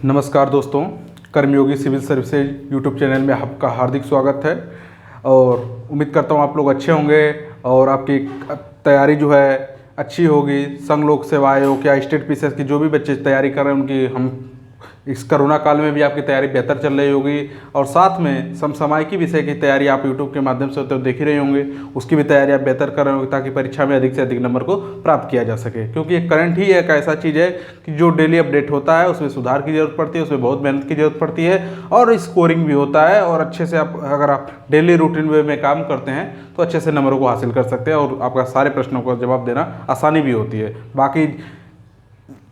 नमस्कार दोस्तों, कर्मयोगी civil services YouTube channel में आपका हार्दिक स्वागत है। और उम्मीद करता हूँ आप लोग अच्छे होंगे और आपकी तैयारी जो है अच्छी होगी। संघ लोक सेवा आयोग या स्टेट पीसीएस की जो भी बच्चे तैयारी कर रहे हैं उनकी हम इस कोरोना काल में भी आपकी तैयारी बेहतर चल रही होगी। और साथ में समसामयिकी विषय की तैयारी आप यूट्यूब के माध्यम से तो देख ही रहे होंगे, उसकी भी तैयारी आप बेहतर कर रहे होंगे ताकि परीक्षा में अधिक से अधिक नंबर को प्राप्त किया जा सके। क्योंकि एक करंट ही एक ऐसा चीज़ है कि जो डेली अपडेट होता है उसमें सुधार की जरूरत पड़ती है, उसमें बहुत मेहनत की जरूरत पड़ती है और स्कोरिंग भी होता है। और अच्छे से आप अगर आप डेली रूटीन वे में काम करते हैं तो अच्छे से नंबरों को हासिल कर सकते हैं और आपका सारे प्रश्नों का जवाब देना आसानी भी होती है। बाकी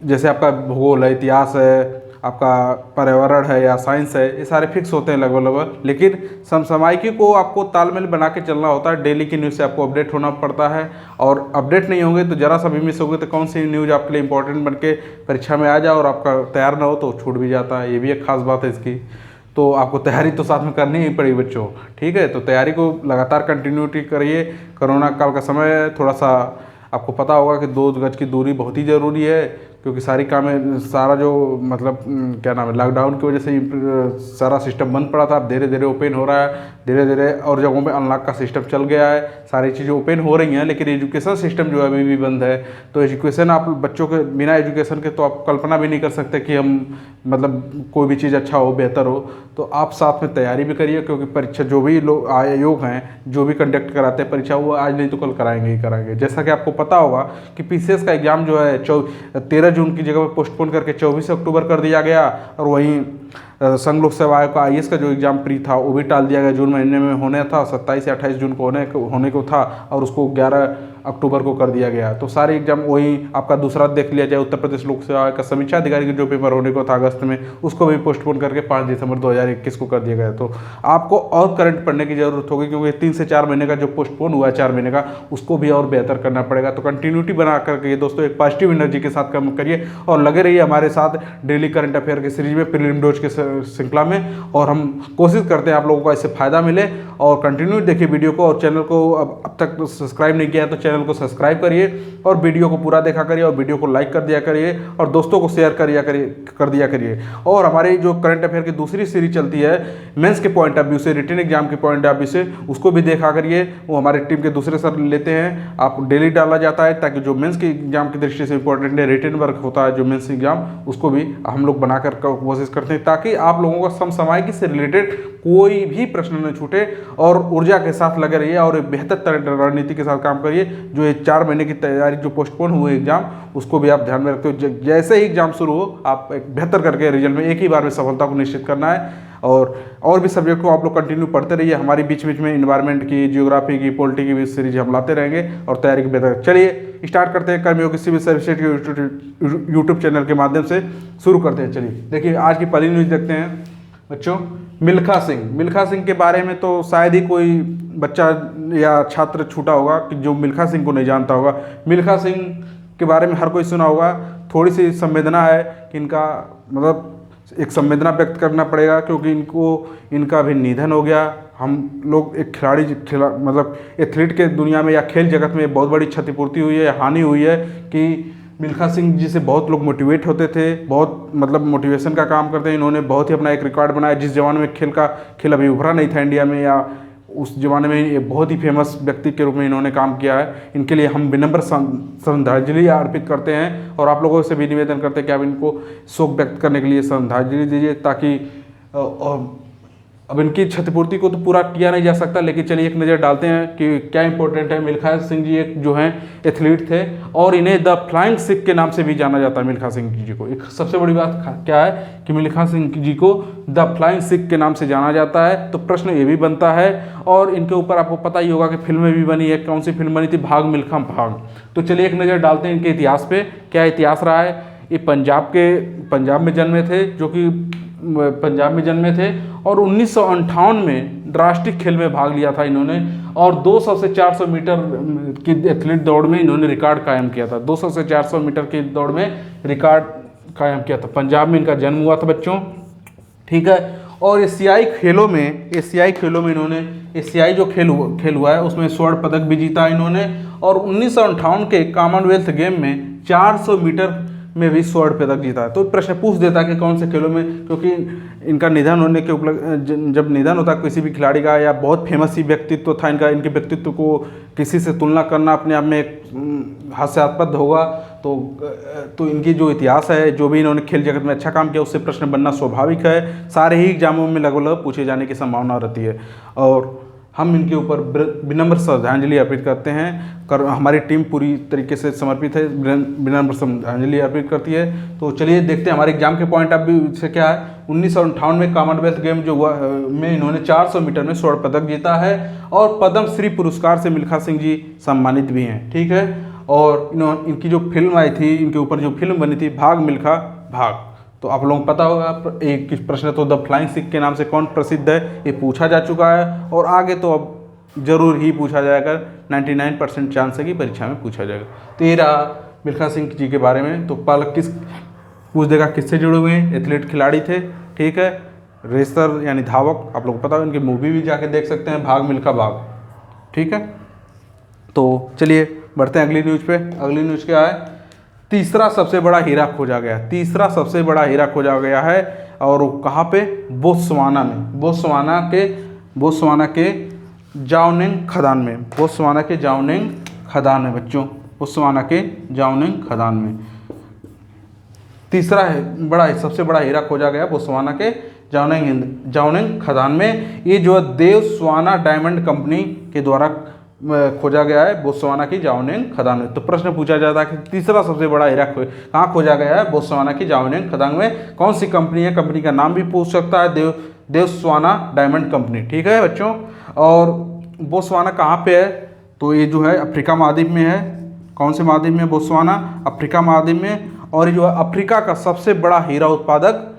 जैसे आपका भूगोल है, इतिहास है, आपका पर्यावरण है या साइंस है, ये सारे फिक्स होते हैं लगभग, लेकिन समसामयिकी को आपको तालमेल बना के चलना होता है। डेली की न्यूज़ से आपको अपडेट होना पड़ता है और अपडेट नहीं होंगे तो जरा सा भी मिस होगे तो कौन सी न्यूज़ आपके लिए इंपॉर्टेंट बन के परीक्षा में आ जाए और आपका तैयार ना हो तो छूट भी जाता है। ये भी एक खास बात है इसकी। तो आपको तैयारी तो साथ में करनी ही पड़ेगी बच्चों, ठीक है। तो तैयारी को लगातार कंटिन्यूटी करिए। कोरोना काल का समय है, थोड़ा सा आपको पता होगा कि 2 गज की दूरी बहुत ही ज़रूरी है, क्योंकि सारा जो मतलब क्या नाम है, लॉकडाउन की वजह से सारा सिस्टम बंद पड़ा था। अब धीरे धीरे ओपन हो रहा है, धीरे धीरे और जगहों में अनलॉक का सिस्टम चल गया है, सारी चीज़ें ओपन हो रही हैं। लेकिन एजुकेशन सिस्टम जो है अभी भी बंद है। तो एजुकेशन आप बच्चों के बिना एजुकेशन के तो आप कल्पना भी नहीं कर सकते कि हम मतलब कोई भी चीज़ अच्छा हो, बेहतर हो। तो आप साथ में तैयारी भी करिए, क्योंकि परीक्षा जो भी लोग आयोग हैं जो भी कंडक्ट कराते हैं परीक्षा, वो आज नहीं तो कल कराएंगे ही कराएंगे। जैसा कि आपको पता होगा कि पीसीएस का एग्ज़ाम जो है 13 जून की जगह पर पोस्टपोन करके 24 अक्टूबर कर दिया गया। और वहीं संघ लोक सेवा आयोग का आईएएस का जो एग्ज़ाम प्री था वो भी टाल दिया गया। जून महीने में होने था, 27 या 28 जून को होने को था और उसको 11 अक्टूबर को कर दिया गया। तो सारे एग्जाम वहीं आपका दूसरा देख लिया जाए, उत्तर प्रदेश लोक सेवा आयोग का समीक्षा अधिकारी का जो पेपर होने को था अगस्त में, उसको भी पोस्टपोन करके 5 दिसंबर 2021 को कर दिया गया। तो आपको और करंट पढ़ने की जरूरत होगी, क्योंकि 3 से 4 महीने का जो पोस्टपोन हुआ है 4 महीने का, उसको भी और बेहतर करना पड़ेगा। तो कंटिन्यूटी बना करके दोस्तों एक पॉजिटिव एनर्जी के साथ काम करिए और लगे रहिए हमारे साथ डेली करंट अफेयर की सीरीज में, प्रीलिम डोज के श्रृंखला में। और हम कोशिश करते हैं आप लोगों को इससे फायदा मिले। और कंटिन्यू देखिए वीडियो को, और चैनल को अब तक सब्सक्राइब नहीं किया है तो चैनल को सब्सक्राइब करिए और वीडियो को पूरा देखा करिए और वीडियो को लाइक कर दिया करिए और दोस्तों को शेयर कर दिया करिए। और हमारी जो करंट अफेयर की दूसरी सीरीज चलती है मेंस के पॉइंट ऑफ व्यू से, रिटन एग्जाम के पॉइंट ऑफ व्यू से, उसको भी देखा करिए। वो हमारी टीम के दूसरे सर लेते हैं, आप डेली डाला जाता है, ताकि जो मेंस के एग्जाम की दृष्टि से इंपॉर्टेंट है, रिटन वर्क होता है जो मेंस एग्जाम, उसको भी हम लोग बनाकर कोशिश करते हैं ताकि आप लोगों को समसामयिकी से रिलेटेड कोई भी प्रश्न न छूटे। और ऊर्जा के साथ लगे रहिए और एक बेहतर रणनीति के साथ काम करिए। जो ये 4 महीने की तैयारी जो पोस्टपोन हुए एग्जाम, उसको भी आप ध्यान में रखते हो। जैसे ही एग्जाम शुरू हो आप एक बेहतर करके रिजल्ट में एक ही बार में सफलता को निश्चित करना है। और भी सब्जेक्ट को आप लोग कंटिन्यू पढ़ते रहिए। हमारी बीच बीच में इन्वायरमेंट की, जियोग्राफी की, पॉलिटी की भी सीरीज हम लाते रहेंगे और तैयारी की बेहतर। चलिए स्टार्ट करते हैं। कर्मयोगी सिविल सर्विसेज के यूट्यूब चैनल के माध्यम से शुरू करते हैं। चलिए देखिए आज की पहली न्यूज़ देखते हैं बच्चों। मिल्खा सिंह के बारे में तो शायद ही कोई बच्चा या छात्र छूटा होगा कि जो मिल्खा सिंह को नहीं जानता होगा। मिल्खा सिंह के बारे में हर कोई सुना होगा। थोड़ी सी संवेदना है कि इनका मतलब एक संवेदना व्यक्त करना पड़ेगा, क्योंकि इनका भी निधन हो गया। हम लोग एक मतलब एथलीट के दुनिया में या खेल जगत में बहुत बड़ी क्षतिपूर्ति हुई है, हानि हुई है कि मिल्खा सिंह जी से बहुत लोग मोटिवेट होते थे, बहुत मतलब मोटिवेशन का काम करते हैं। इन्होंने बहुत ही अपना एक रिकॉर्ड बनाया। जिस जमाने में खेल अभी उभरा नहीं था इंडिया में, या उस जमाने में ये बहुत ही फेमस व्यक्ति के रूप में इन्होंने काम किया है। इनके लिए हम विनम्र श्रद्धांजलि अर्पित करते हैं और आप लोगों से भी निवेदन करते हैं कि आप इनको शोक व्यक्त करने के लिए श्रद्धांजलि दीजिए, ताकि अब इनकी क्षतिपूर्ति को तो पूरा किया नहीं जा सकता, लेकिन चलिए एक नज़र डालते हैं कि क्या इंपॉर्टेंट है। मिल्खा सिंह जी एक जो हैं एथलीट थे और इन्हें द फ्लाइंग सिख के नाम से भी जाना जाता है। मिल्खा सिंह जी को एक सबसे बड़ी बात क्या है कि मिल्खा सिंह जी को द फ्लाइंग सिख के नाम से जाना जाता है। तो प्रश्न ये भी बनता है, और इनके ऊपर आपको पता ही होगा कि फिल्में भी बनी है। कौन सी फिल्म बनी थी? भाग मिल्खा भाग। तो चलिए एक नज़र डालते हैं इनके इतिहास पे, क्या इतिहास रहा है। ये पंजाब में जन्मे थे, जो कि पंजाब में जन्मे थे और 1958 में राष्ट्रीय खेल में भाग लिया था इन्होंने। और 200 से 400 मीटर की एथलीट दौड़ में इन्होंने रिकॉर्ड कायम किया था। 200 से 400 मीटर की दौड़ में रिकॉर्ड कायम किया था। पंजाब में इनका जन्म हुआ था बच्चों, ठीक है। और एशियाई खेलों में इन्होंने एशियाई जो खेल हुआ है उसमें स्वर्ण पदक भी जीता इन्होंने। और 1958 के कॉमनवेल्थ गेम में 400 मीटर में भी स्वर्ण पदक जीता है। तो प्रश्न पूछ देता कि कौन से खेलों में, क्योंकि इनका निधन होने के जब निधन होता किसी भी खिलाड़ी का या बहुत फेमस ही व्यक्तित्व था इनका, इनके व्यक्तित्व को किसी से तुलना करना अपने आप में एक हास्यास्पद होगा। तो इनकी जो इतिहास है, जो भी इन्होंने खेल जगत में अच्छा काम किया, उससे प्रश्न बनना स्वाभाविक है। सारे ही एग्जामों में लगभग पूछे जाने की संभावना रहती है और हम इनके ऊपर विनम्र श्रद्धांजलि अर्पित करते हैं। हमारी टीम पूरी तरीके से समर्पित है, विनम्र श्रद्धांजलि अर्पित करती है। तो चलिए देखते हैं हमारे एग्जाम के पॉइंट ऑफ व्यू से क्या है। 1958 में कॉमनवेल्थ गेम जो हुआ में इन्होंने 400 मीटर में स्वर्ण पदक जीता है और पद्म श्री पुरस्कार से मिल्खा सिंह जी सम्मानित भी हैं, ठीक है। और इनकी जो फिल्म आई थी, इनके ऊपर जो फिल्म बनी थी भाग मिल्खा भाग, तो आप लोगों को पता होगा। एक प्रश्न तो द फ्लाइंग सिख के नाम से कौन प्रसिद्ध है, ये पूछा जा चुका है और आगे तो अब जरूर ही पूछा जाएगा, 99% चांस है कि परीक्षा में पूछा जाएगा। तो ये रहा मिल्खा सिंह जी के बारे में। तो पालक किस पूछ देगा किससे जुड़े हुए हैं, एथलीट खिलाड़ी थे, ठीक है। रेसर यानी धावक, आप लोग को पता है, इनकी मूवी भी जाके देख सकते हैं भाग मिल्खा भाग, ठीक है। तो चलिए बढ़ते हैं अगली न्यूज़ पे। अगली न्यूज़ क्या है, तीसरा सबसे बड़ा हीरा खोजा गया। तीसरा सबसे बड़ा हीरा खोजा गया है और वो कहाँ पे, बोत्सवाना में। बोत्सवाना के जाओनिंग खदान में, बोत्सवाना के जाओनिंग खदान में बच्चों, बोत्सवाना के जाओनिंग खदान में तीसरा है बड़ा सबसे बड़ा हीरा खोजा गया बोत्सवाना के जाओनिंग खदान में। ये जो देवस्वाना डायमंड कंपनी के द्वारा खोजा गया है बोत्सवाना की जाओनिंग खदान में। तो प्रश्न पूछा जाता है कि तीसरा सबसे बड़ा हीरा कहाँ खोजा गया है, बोत्सवाना की जाओनिंग खदान में। कौन सी कंपनी है, कंपनी का नाम भी पूछ सकता है, देवस्वाना डायमंड कंपनी, ठीक है बच्चों। और बोत्सवाना कहाँ पे है, तो ये जो है अफ्रीका महाद्वीप में है। कौन से महाद्वीप में, बोत्सवाना अफ्रीका महाद्वीप में। और ये जो है अफ्रीका का सबसे बड़ा हीरा उत्पादक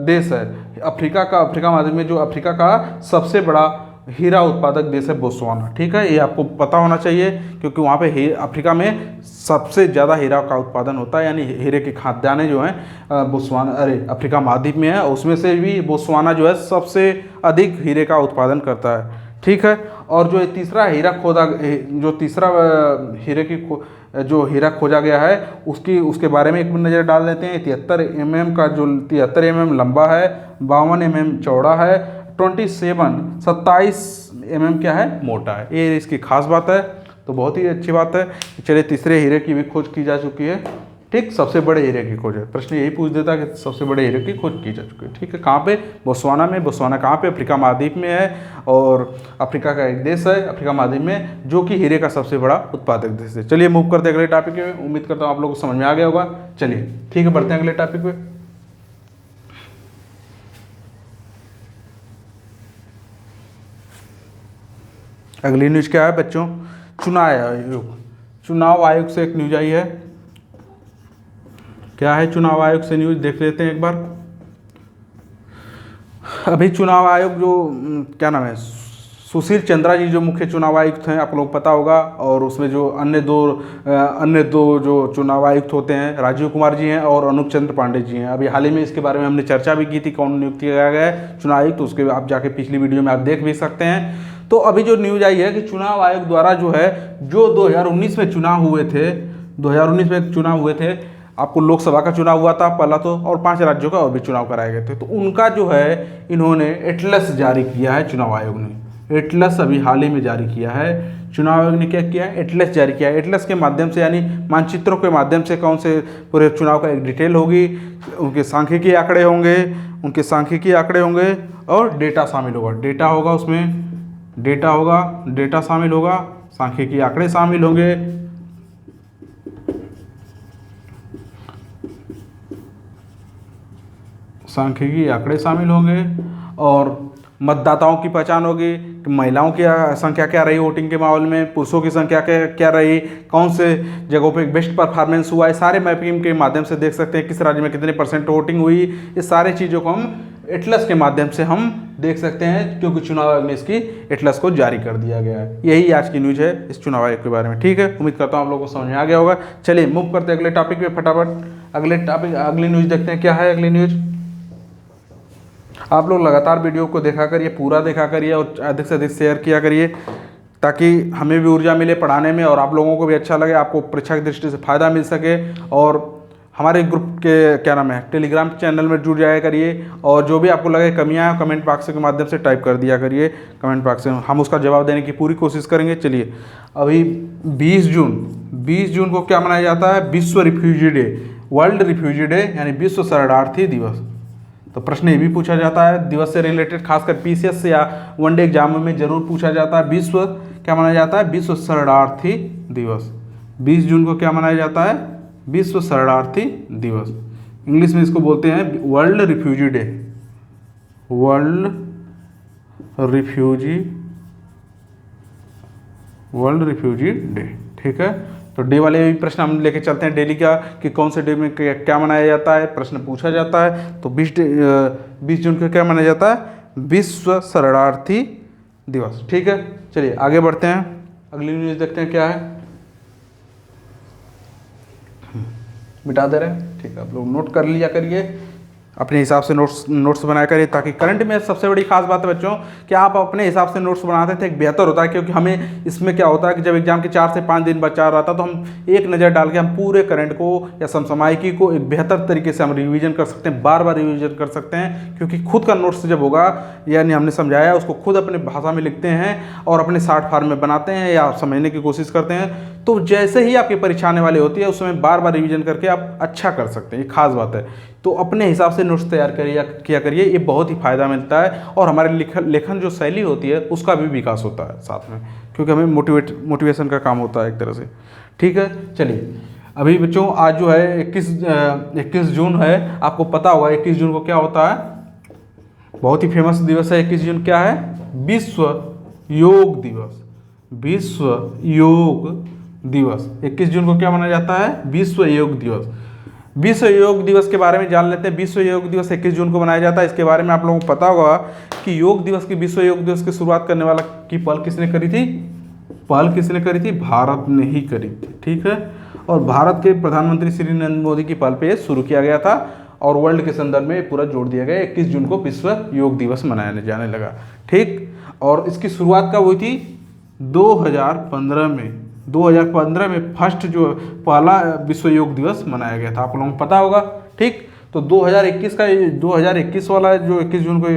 देश है। अफ्रीका महाद्वीप में जो अफ्रीका का सबसे बड़ा हीरा उत्पादक देश है बोत्सवाना, ठीक है। ये आपको पता होना चाहिए क्योंकि वहाँ पे अफ्रीका में सबसे ज़्यादा हीरा का उत्पादन होता है, यानी हीरे की खाद्यान्नें जो हैं बोत्सवाना अफ्रीका महाद्वीप में है। उसमें से भी बोत्सवाना जो है सबसे अधिक हीरे का उत्पादन करता है, ठीक है। और जो तीसरा हीरा खोदा, जो तीसरा जो हीरा खोजा गया है उसके बारे में एक नज़र डाल लेते हैं। 73 mm का, जो 73 mm लंबा है, 52 mm चौड़ा है, 27 mm क्या है, मोटा है। ये इसकी खास बात है, तो बहुत ही अच्छी बात है। चलिए तीसरे हीरे की भी खोज की जा चुकी है, ठीक। सबसे बड़े हीरे की खोज है, प्रश्न यही पूछ देता है कि सबसे बड़े हीरे की खोज की जा चुकी है, ठीक है। कहाँ पे, बोत्सवाना में। बोत्सवाना कहाँ पे, अफ्रीका महाद्वीप में है और अफ्रीका का एक देश है अफ्रीका महाद्वीप में जो कि हीरे का सबसे बड़ा उत्पादक देश है। चलिए मूव करते हैं अगले टॉपिक में। उम्मीद करता हूँ आप लोगों को समझ में आ गया होगा। चलिए ठीक है, बढ़ते हैं अगले टॉपिक पे। अगली न्यूज़ क्या है बच्चों, चुनाव आयोग से एक न्यूज़ आई है। क्या है चुनाव आयोग से न्यूज़, देख लेते हैं एक बार। अभी चुनाव आयोग जो क्या नाम है, सुशील चंद्रा जी जो मुख्य चुनाव आयुक्त हैं, आप लोग पता होगा। और उसमें जो अन्य दो जो चुनाव आयुक्त होते हैं, राजीव कुमार जी हैं और अनूप चंद्र पांडे जी हैं। अभी हाल ही में इसके बारे में हमने चर्चा भी की थी, कौन नियुक्त किया गया है चुनाव आयुक्त, तो उसके आप जाके पिछली वीडियो में आप देख भी सकते हैं। तो अभी जो न्यूज़ आई है कि चुनाव आयोग द्वारा जो है, जो 2019 में चुनाव हुए थे, 2019 में चुनाव हुए थे, आपको लोकसभा का चुनाव हुआ था पहला तो, और 5 राज्यों का और भी चुनाव कराए गए थे। तो उनका जो है इन्होंने एटलस जारी किया है, चुनाव आयोग ने एटलस अभी हाल ही में जारी किया है। चुनाव आयोग ने क्या किया है, एटलस जारी किया है। एटलस के माध्यम से, यानी मानचित्रों के माध्यम से कौन से पूरे चुनाव का एक डिटेल होगी, उनके सांख्यिकीय आंकड़े होंगे और डेटा शामिल होगा। डेटा होगा उसमें, डेटा शामिल होगा, सांख्यिकीय आंकड़े शामिल होंगे, और मतदाताओं की पहचान होगी कि महिलाओं की संख्या क्या रही वोटिंग के माहौल में, पुरुषों की संख्या क्या रही, कौन से जगहों पे बेस्ट परफॉर्मेंस हुआ है, सारे मैपिंग के माध्यम से देख सकते हैं किस राज्य में कितने % वोटिंग हुई। ये सारी चीज़ों को हम एटलस के माध्यम से हम देख सकते हैं, क्योंकि चुनाव आयोग ने इसकी एटलस को जारी कर दिया गया है। यही आज की न्यूज़ है इस चुनाव आयोग के बारे में, ठीक है। उम्मीद करता हूँ आप लोगों को समझ में आ गया होगा। चलिए मूव करते हैं अगले टॉपिक पे फटाफट। अगली न्यूज़ देखते हैं क्या है अगली न्यूज़। आप लोग लगातार वीडियो को देखा करिए, पूरा देखा करिए और अधिक से अधिक शेयर किया करिए, ताकि हमें भी ऊर्जा मिले पढ़ाने में और आप लोगों को भी अच्छा लगे, आपको परीक्षा की दृष्टि से फ़ायदा मिल सके। और हमारे ग्रुप के क्या नाम है टेलीग्राम चैनल में जुड़ जाया करिए, और जो भी आपको लगे कमियां कमेंट बॉक्स के माध्यम से टाइप कर दिया करिए कमेंट बॉक्स में, हम उसका जवाब देने की पूरी कोशिश करेंगे। चलिए अभी 20 जून को क्या मनाया जाता है? विश्व refugee day, world refugee day यानी विश्व शरणार्थी दिवस। तो प्रश्न ये भी पूछा जाता है दिवस से रिलेटेड, खासकर पीसीएस या वनडे एग्जाम में जरूर पूछा जाता है। विश्व क्या मनाया जाता है? विश्व शरणार्थी दिवस। 20 जून को क्या मनाया जाता है? विश्व शरणार्थी दिवस। इंग्लिश में इसको बोलते हैं world refugee day, world refugee day. ठीक है, तो डे वाले भी प्रश्न हम लेके चलते हैं डेली का, कि कौन से डे में क्या मनाया जाता है, प्रश्न पूछा जाता है। तो 20 जून को क्या मनाया जाता है? विश्व शरणार्थी दिवस। ठीक है, चलिए आगे बढ़ते हैं, अगली न्यूज़ देखते हैं क्या है। मिटा दे रहे हैं, ठीक है, आप लोग नोट कर लिया करिए, अपने हिसाब से नोट्स बनाया करिए, ताकि करंट में सबसे बड़ी खास बात है बच्चों कि आप अपने हिसाब से नोट्स बनाते थे, एक बेहतर होता है। क्योंकि हमें इसमें क्या होता है कि जब एग्जाम के 4 से 5 दिन बचा रहता तो हम एक नज़र डाल के हम पूरे करंट को या समसामयिकी को एक बेहतर तरीके से हम रिवीजन कर सकते हैं, बार बार रिवीजन कर सकते हैं। क्योंकि खुद का नोट्स जब होगा, यानी हमने समझाया उसको खुद अपने भाषा में लिखते हैं और अपने शॉर्ट फॉर्म में बनाते हैं या समझने की कोशिश करते हैं, तो जैसे ही आपकी परीक्षा आने वाली होती है उस समय बार बार रिवीजन करके आप अच्छा कर सकते हैं। ये खास बात है। तो अपने हिसाब से नोट्स तैयार किया करिए, ये बहुत ही फ़ायदा मिलता है, और हमारे लेखन जो शैली होती है उसका भी विकास होता है साथ में, क्योंकि हमें मोटिवेशन का काम होता है एक तरह से। ठीक है, चलिए अभी बच्चों आज जो है 21 जून है, आपको पता होगा 21 जून को क्या होता है? बहुत ही फेमस दिवस है 21 जून। क्या है? विश्व योग दिवस। विश्व योग दिवस 21 जून को क्या मनाया जाता है? विश्व योग दिवस। विश्व योग दिवस के बारे में जान लेते हैं। विश्व योग दिवस 21 जून को मनाया जाता है। इसके बारे में आप लोगों को पता होगा कि योग दिवस की विश्व योग दिवस की शुरुआत करने वाला की पहल किसने करी थी? पहल किसने करी थी? भारत ने ही करी थी। ठीक है, और भारत के प्रधानमंत्री श्री नरेंद्र मोदी की पहल पे शुरू किया गया था, और वर्ल्ड के संदर्भ में पूरा जोड़ दिया गया। 21 जून को विश्व योग दिवस मनाया जाने लगा। ठीक, और इसकी शुरुआत कब हुई थी? 2015 में फर्स्ट जो पहला विश्व योग दिवस मनाया गया था, आप लोगों को पता होगा। ठीक, तो 2021 वाला जो 21 जून को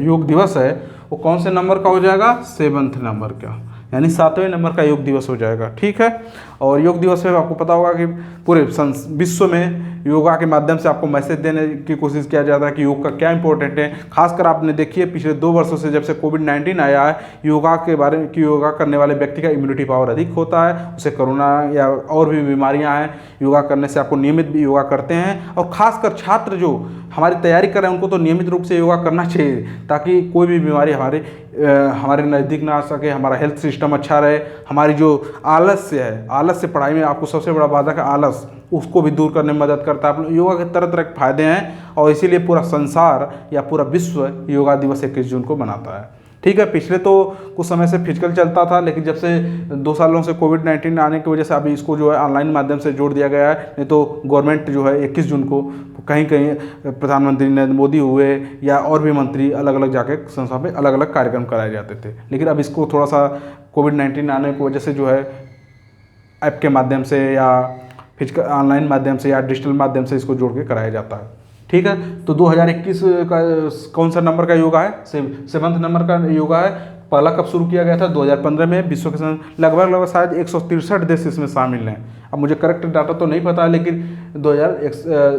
योग दिवस है वो कौन से नंबर का हो जाएगा? 7वें नंबर का, यानी 7वें नंबर का योग दिवस हो जाएगा। ठीक है, और योग दिवस में आपको पता होगा कि पूरे विश्व में योगा के माध्यम से आपको मैसेज देने की कोशिश किया जाता है कि योग का क्या इंपॉर्टेंट है। खासकर आपने देखिए पिछले 2 वर्षों से जब से कोविड-19 आया है, योगा के बारे में कि योगा करने वाले व्यक्ति का इम्यूनिटी पावर अधिक होता है, उसे कोरोना या और भी बीमारियां हैं, योगा करने से आपको नियमित भी योगा करते हैं। और खासकर छात्र जो हमारी तैयारी कर रहे हैं उनको तो नियमित रूप से योगा करना चाहिए, ताकि कोई भी बीमारी हमारे नज़दीक ना आ सके, हमारा हेल्थ सिस्टम अच्छा रहे। हमारी जो आलस्य है, आलस्य पढ़ाई में आपको सबसे बड़ा बाधक है आलस, उसको भी दूर करने में मदद करता है। योगा के तरह तरह के फायदे हैं, और इसीलिए पूरा संसार या पूरा विश्व योगा दिवस 21 जून को मनाता है। ठीक है, पिछले तो कुछ समय से फिजिकल चलता था, लेकिन जब से 2 सालों से कोविड-19 आने की वजह से अभी इसको जो है ऑनलाइन माध्यम से जोड़ दिया गया है। नहीं तो गवर्नमेंट जो है 21 जून को कहीं कहीं प्रधानमंत्री नरेंद्र मोदी हुए या और भी मंत्री अलग अलग जाके संस्था में अलग अलग कार्यक्रम कराए जाते थे, लेकिन अब इसको थोड़ा सा कोविड-19 आने की वजह से जो है ऐप के माध्यम से या फिजिकल ऑनलाइन माध्यम से या डिजिटल माध्यम से इसको जोड़ के कराया जाता है। ठीक है, तो 2021 का कौन सा नंबर का योगा है? 7वें नंबर का योगा है। पहला कब शुरू किया गया था? 2015 में। विश्व के लगभग शायद 163 देश इसमें शामिल हैं। अब मुझे करेक्ट डाटा तो नहीं पता है, लेकिन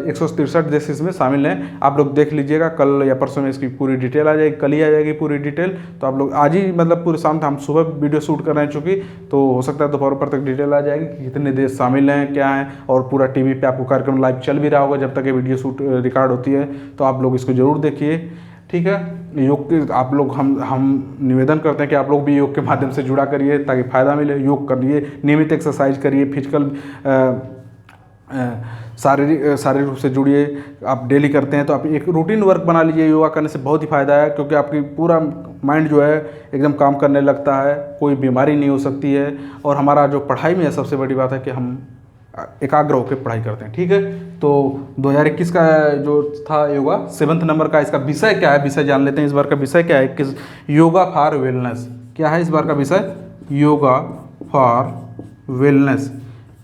163 देश इसमें शामिल हैं। आप लोग देख लीजिएगा, कल या परसों में इसकी पूरी डिटेल आ जाएगी, कल ही आ जाएगी पूरी डिटेल। तो आप लोग आज ही मतलब पूरे शाम हम सुबह वीडियो शूट कर रहे हैं, चूँकि तो हो सकता है दोपहर पर तक डिटेल आ जाएगी कि कितने देश शामिल हैं, क्या हैं, और पूरा टीवी पे आपको कार्यक्रम लाइव चल भी रहा होगा जब तक ये वीडियो शूट रिकॉर्ड होती है। तो आप लोग इसको ज़रूर देखिए। ठीक है, योग के आप लोग हम निवेदन करते हैं कि आप लोग भी योग के माध्यम से जुड़ा करिए ताकि फ़ायदा मिले। योग करिए, नियमित एक्सरसाइज करिए, फिजिकल शारीरिक रूप से जुड़िए। आप डेली करते हैं तो आप एक रूटीन वर्क बना लीजिए। योगा करने से बहुत ही फ़ायदा है, क्योंकि आपकी पूरा माइंड जो है एकदम काम करने लगता है, कोई बीमारी नहीं हो सकती है। और हमारा जो पढ़ाई में है सबसे बड़ी बात है कि हम एकाग्र होकर पढ़ाई करते हैं। ठीक है, तो 2021 का जो था योगा 7वें नंबर का, इसका विषय क्या है? विषय जान लेते हैं। इस बार का विषय क्या है? किस योगा फॉर वेलनेस। क्या है इस बार का विषय? Yoga for wellness.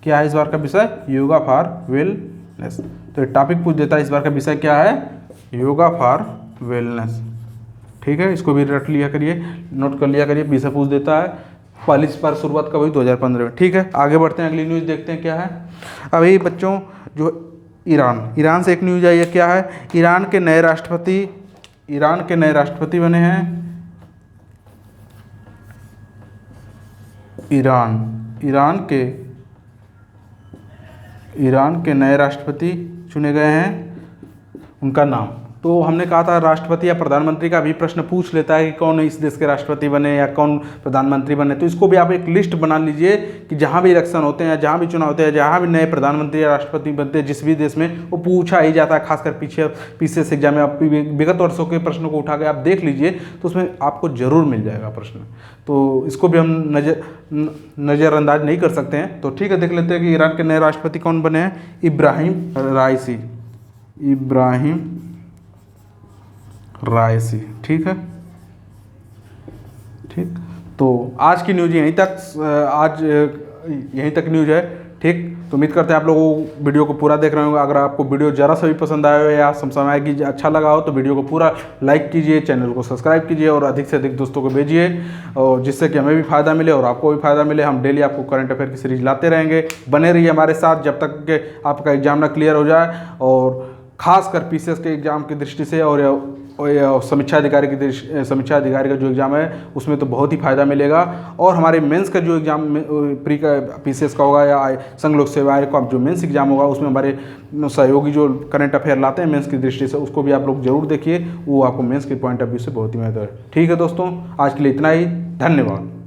क्या है इस बार का विषय? Yoga for wellness. वेलनेस। तो ये टॉपिक पूछ देता है, इस बार का विषय क्या है, योगा फॉर वेलनेस। ठीक है, इसको भी रट लिया करिए, नोट कर लिया करिए, विषय पूछ देता है। पहली बार शुरुआत कब हुई, 2015 में। ठीक है, आगे बढ़ते हैं, अगली न्यूज़ देखते हैं क्या है। अभी बच्चों जो ईरान से एक न्यूज़ आई है, क्या है, ईरान के नए राष्ट्रपति बने हैं। ईरान के नए राष्ट्रपति चुने गए हैं, उनका नाम। तो हमने कहा था राष्ट्रपति या प्रधानमंत्री का भी प्रश्न पूछ लेता है कि कौन इस देश के राष्ट्रपति बने या कौन प्रधानमंत्री बने। तो इसको भी आप एक लिस्ट बना लीजिए कि जहाँ भी इलेक्शन होते हैं, जहाँ भी चुनाव होते हैं, जहाँ भी नए प्रधानमंत्री या राष्ट्रपति बनते हैं, जिस भी देश में, वो पूछा ही जाता है। खासकर पीसीएस एग्जाम में आप विगत वर्षों के प्रश्नों को उठा के आप देख लीजिए, तो उसमें आपको जरूर मिल जाएगा प्रश्न। तो इसको भी हम नज़रअंदाज नहीं कर सकते हैं। तो ठीक है, देख लेते हैं कि ईरान के नए राष्ट्रपति कौन बने हैं। इब्राहिम राइसी। ठीक है, ठीक। तो आज की न्यूज़ यहीं तक न्यूज़ है। ठीक, तो उम्मीद करते हैं आप लोगों वीडियो को पूरा देख रहे होंगे। अगर आपको वीडियो ज़रा सा भी पसंद आया हो या समझ कि अच्छा लगा हो तो वीडियो को पूरा लाइक कीजिए, चैनल को सब्सक्राइब कीजिए और अधिक से अधिक दोस्तों को भेजिए, और जिससे कि हमें भी फ़ायदा मिले और आपको भी फ़ायदा मिले। हम डेली आपको करंट अफेयर की सीरीज लाते रहेंगे, बने रहिए हमारे साथ जब तक कि आपका एग्ज़ाम ना क्लियर हो जाए। और ख़ासकर पीसीएस के एग्ज़ाम की दृष्टि से और समीक्षा अधिकारी का जो एग्ज़ाम है उसमें तो बहुत ही फ़ायदा मिलेगा। और हमारे मेंस का जो एग्ज़ाम प्री का पीसीएस का होगा या संघ लोक सेवा आयोग का जो मेंस एग्ज़ाम होगा, उसमें हमारे सहयोगी जो करंट अफेयर लाते हैं मेंस की दृष्टि से, उसको भी आप लोग जरूर देखिए, वो आपको मेंस के पॉइंट ऑफ व्यू से बहुत ही महत्व है। ठीक है दोस्तों, आज के लिए इतना ही, धन्यवाद।